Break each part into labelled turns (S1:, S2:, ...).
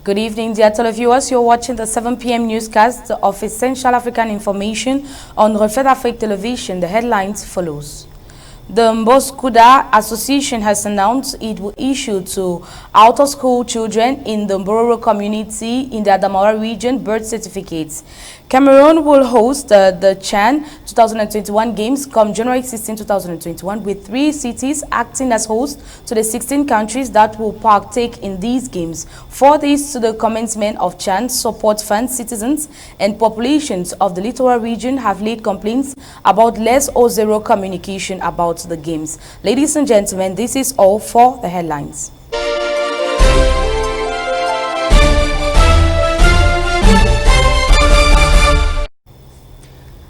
S1: Good evening, dear televiewers. You're watching the 7 p.m. newscast of Essential African Information on Reflets D'Afrique Television. The headlines follows. The Mboskuda Association has announced it will issue to out-of-school children in the Mbororo community in the Adamawa region birth certificates. Cameroon will host the CHAN 2021 Games come January 16, 2021, with 3 cities acting as hosts to the 16 countries that will partake in these games. For this to the commencement of CHAN, support fans, citizens, and populations of the littoral region have laid complaints about less or zero communication about the games. Ladies and gentlemen, this is all for the headlines.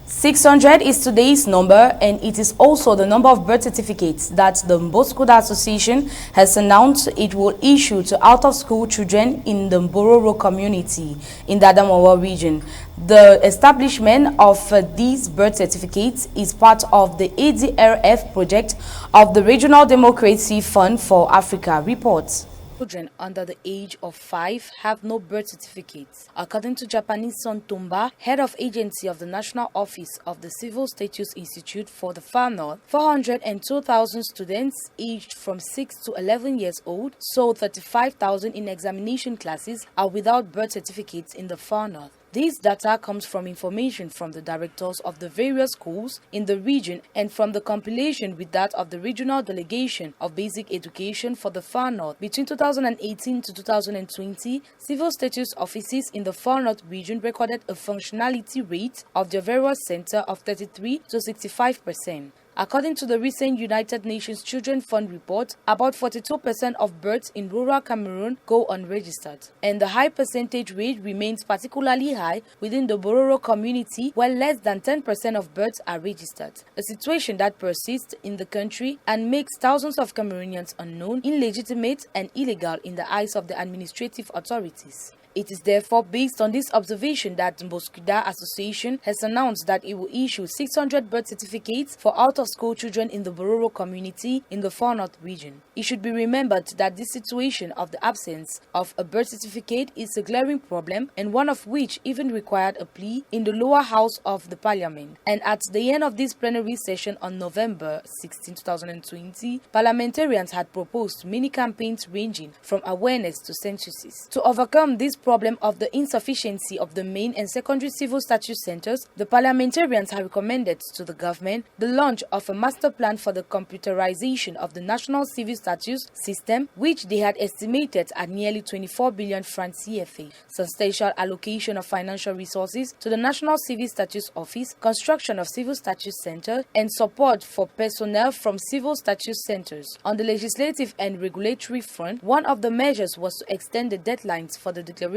S1: 600 is today's number, and it is also the number of birth certificates that the Mboskuda Association has announced it will issue to out-of-school children in the Mbororo community in the Adamawa region. The establishment of these birth certificates is part of the ADRF project of the Regional Democracy Fund for Africa, reports. Children under the age of 5 have no birth certificates. According to Japanese Son Tomba, head of agency of the National Office of the Civil Status Institute for the Far North, 402,000 students aged from 6 to 11 years old, so 35,000 in examination classes, are without birth certificates in the Far North. This data comes from information from the directors of the various schools in the region and from the compilation with that of the Regional Delegation of Basic Education for the Far North. Between 2018 to 2020, civil status offices in the Far North region recorded a functionality rate of their various center of 33 to 65%. According to the recent United Nations Children Fund report, about 42% of births in rural Cameroon go unregistered, and the high percentage rate remains particularly high within the Bororo community, where less than 10% of births are registered, a situation that persists in the country and makes thousands of Cameroonians unknown, illegitimate, and illegal in the eyes of the administrative authorities. It is therefore based on this observation that the Mboskuda Association has announced that it will issue 600 birth certificates for out-of-school children in the Bororo community in the Far North region. It should be remembered that this situation of the absence of a birth certificate is a glaring problem, and one of which even required a plea in the lower house of the parliament. And at the end of this plenary session on November 16, 2020, parliamentarians had proposed many campaigns ranging from awareness to censuses. To overcome this problem of the insufficiency of the main and secondary civil status centers, the parliamentarians have recommended to the government the launch of a master plan for the computerization of the national civil status system, which they had estimated at nearly 24 billion francs CFA, substantial allocation of financial resources to the National Civil Status Office, construction of civil status centers, and support for personnel from civil status centers. On the legislative and regulatory front, one of the measures was to extend the deadlines for the declaration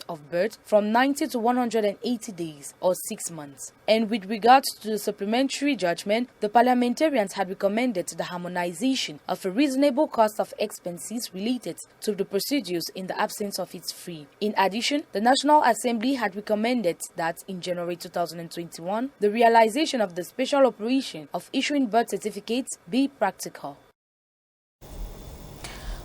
S1: of birth from 90 to 180 days or 6 months. And with regards to the supplementary judgment, the parliamentarians had recommended the harmonization of a reasonable cost of expenses related to the procedures in the absence of its fee. In addition, the National Assembly had recommended that in January 2021, the realization of the special operation of issuing birth certificates be practical.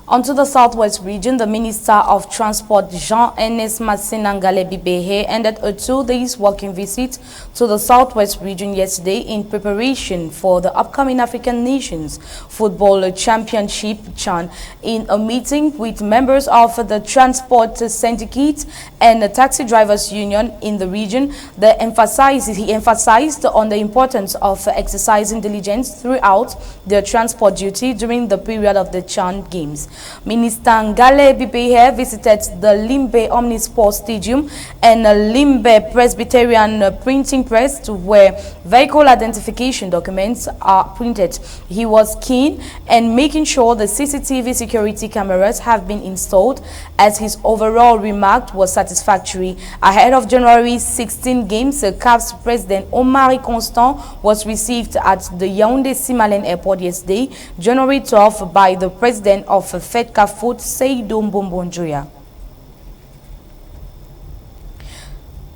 S1: Onto the Southwest region, the Minister of Transport, Jean-Ernest Massinangale Bibehe, ended a 2-day walking visit to the Southwest region yesterday in preparation for the upcoming African Nations Football Championship CHAN. In a meeting with members of the Transport Syndicate and the Taxi Drivers Union in the region, he emphasized on the importance of exercising diligence throughout their transport duty during the period of the CHAN Games. Minister Ngale Bibehe visited the Limbe Omnisport Stadium and Limbe Presbyterian Printing Press where vehicle identification documents are printed. He was keen and making sure the CCTV security cameras have been installed, as his overall remark was satisfactory. Ahead of January 16 Games, CAF's President Omar Constant was received at the Yaoundé-Simalène Airport yesterday, January 12, by the President of FEDCAFOOT, Seydou Mbombonjoya.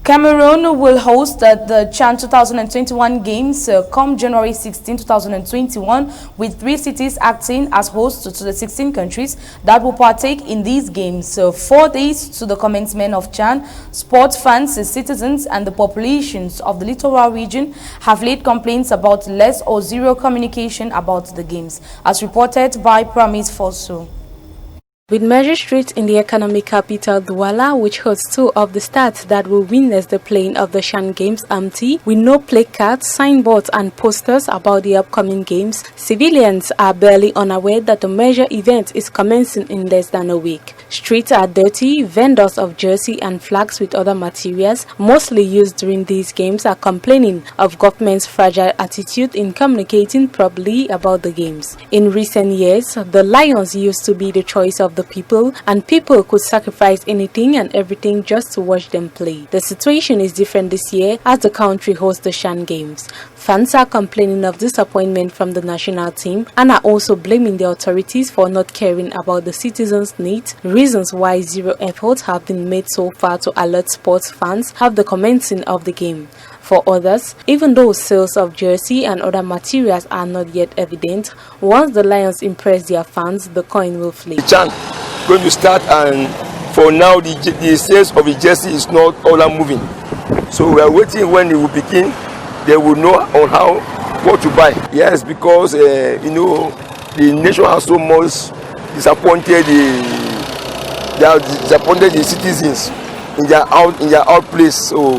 S1: Cameroon will host the CHAN 2021 Games come January 16, 2021, with 3 cities acting as hosts to the 16 countries that will partake in these games. 4 days to the commencement of CHAN, sports fans, citizens, and the populations of the littoral region have laid complaints about less or zero communication about the games, as reported by Promise Fosu.
S2: With major streets in the economic capital Douala, which hosts 2 of the stars that will witness the playing of the CHAN Games empty, with no placards, signboards and posters about the upcoming games, civilians are barely unaware that the major event is commencing in less than a week. Streets are dirty, vendors of jersey and flags with other materials, mostly used during these games, are complaining of government's fragile attitude in communicating properly about the games. In recent years, the Lions used to be the choice of the people, and people could sacrifice anything and everything just to watch them play. The situation is different this year as the country hosts the CHAN Games. Fans are complaining of disappointment from the national team and are also blaming the authorities for not caring about the citizens' needs, reasons why zero efforts have been made so far to alert sports fans of the commencing of the game. For others, even though sales of jersey and other materials are not yet evident, once the Lions impress their fans, the coin will flip.
S3: The CHAN going to start, and for now the sales of the jersey is not all moving. So we are waiting when it will begin. They will know on how what to buy. Yes, because the nation has so much disappointed the citizens in their out place. So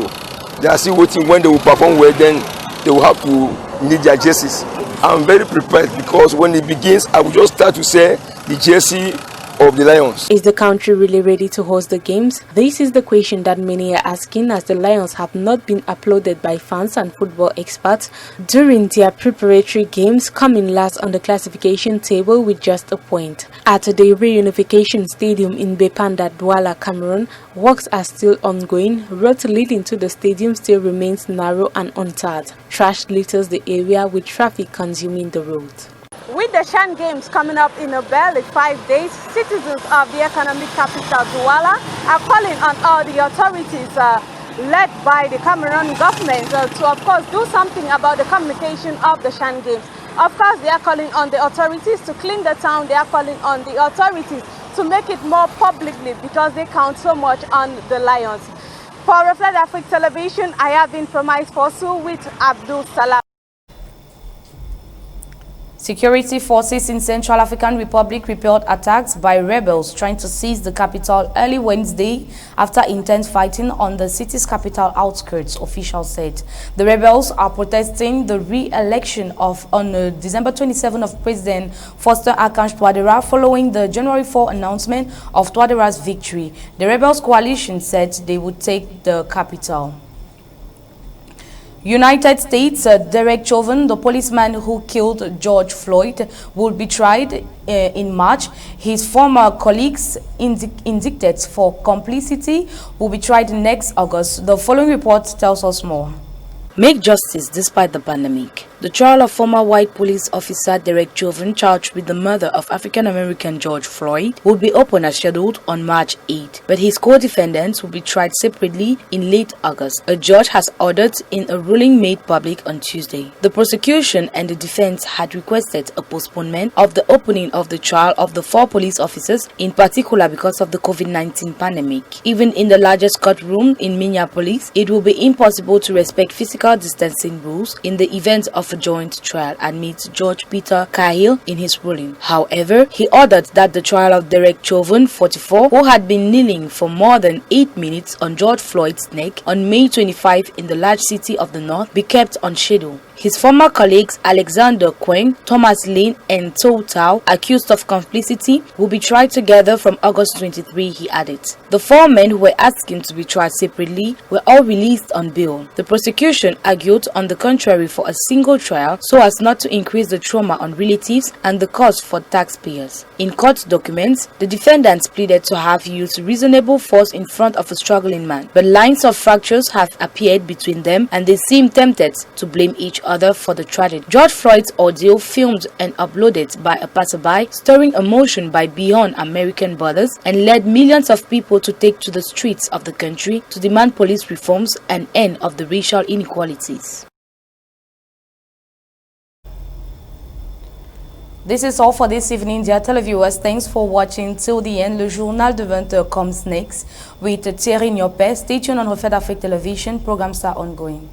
S3: they are still waiting when they will perform well, then they will have to need their jerseys. I'm very prepared because when it begins, I will just start to sell the jersey of the Lions.
S2: Is the country really ready to host the games? This is the question that many are asking, as the Lions have not been applauded by fans and football experts during their preparatory games, coming last on the classification table with just a point. At the reunification stadium in Bepanda, Douala, Cameroon, works are still ongoing. Road leading to the stadium still remains narrow and untarred. Trash litters the area, with traffic consuming the road.
S4: With the CHAN Games coming up in a barely 5 days, citizens of the economic capital Douala are calling on all the authorities led by the Cameroon government to, of course, do something about the communication of the CHAN Games. Of course, they are calling on the authorities to clean the town. They are calling on the authorities to make it more publicly because they count so much on the Lions. For Reflets D'Afrique Television, I have been Promise Fosu with Abdul Salam.
S1: Security forces in Central African Republic repelled attacks by rebels trying to seize the capital early Wednesday after intense fighting on the city's capital outskirts, officials said. The rebels are protesting the re-election on December 27 of President Faustin Archange Touadéra following the January 4 announcement of Touadéra's victory. The rebels coalition said they would take the capital. United States, Derek Chauvin, the policeman who killed George Floyd, will be tried in March. His former colleagues indicted for complicity will be tried next August. The following report tells us more. Make justice despite the pandemic. The trial of former white police officer Derek Chauvin, charged with the murder of African-American George Floyd, will be open as scheduled on March 8, but his co-defendants will be tried separately in late August. A judge has ordered in a ruling made public on Tuesday. The prosecution and the defense had requested a postponement of the opening of the trial of the 4 police officers, in particular because of the COVID-19 pandemic. Even in the largest courtroom in Minneapolis, it will be impossible to respect physical distancing rules in the event of a joint trial, admits Judge Peter Cahill in his ruling. However, he ordered that the trial of Derek Chauvin, 44, who had been kneeling for more than 8 minutes on George Floyd's neck on May 25 in the large city of the North, be kept on schedule. His former colleagues Alexander Quinn, Thomas Lane and Tou Tao, accused of complicity, will be tried together from August 23, he added. The 4 men who were asking to be tried separately were all released on bail. The prosecution argued on the contrary for a single trial so as not to increase the trauma on relatives and the cost for taxpayers. In court documents, the defendants pleaded to have used reasonable force in front of a struggling man, but lines of fractures have appeared between them and they seem tempted to blame each other for the tragedy. George Floyd's audio, filmed and uploaded by a passerby, stirring emotion by beyond American borders, and led millions of people to take to the streets of the country to demand police reforms and end of the racial inequalities. This is all for this evening, dear televiewers. Thanks for watching till the end. Le Journal de 20h comes next with Thierry Nyopé. Stay tuned on Reflets D'Afrique Television. Programs are ongoing.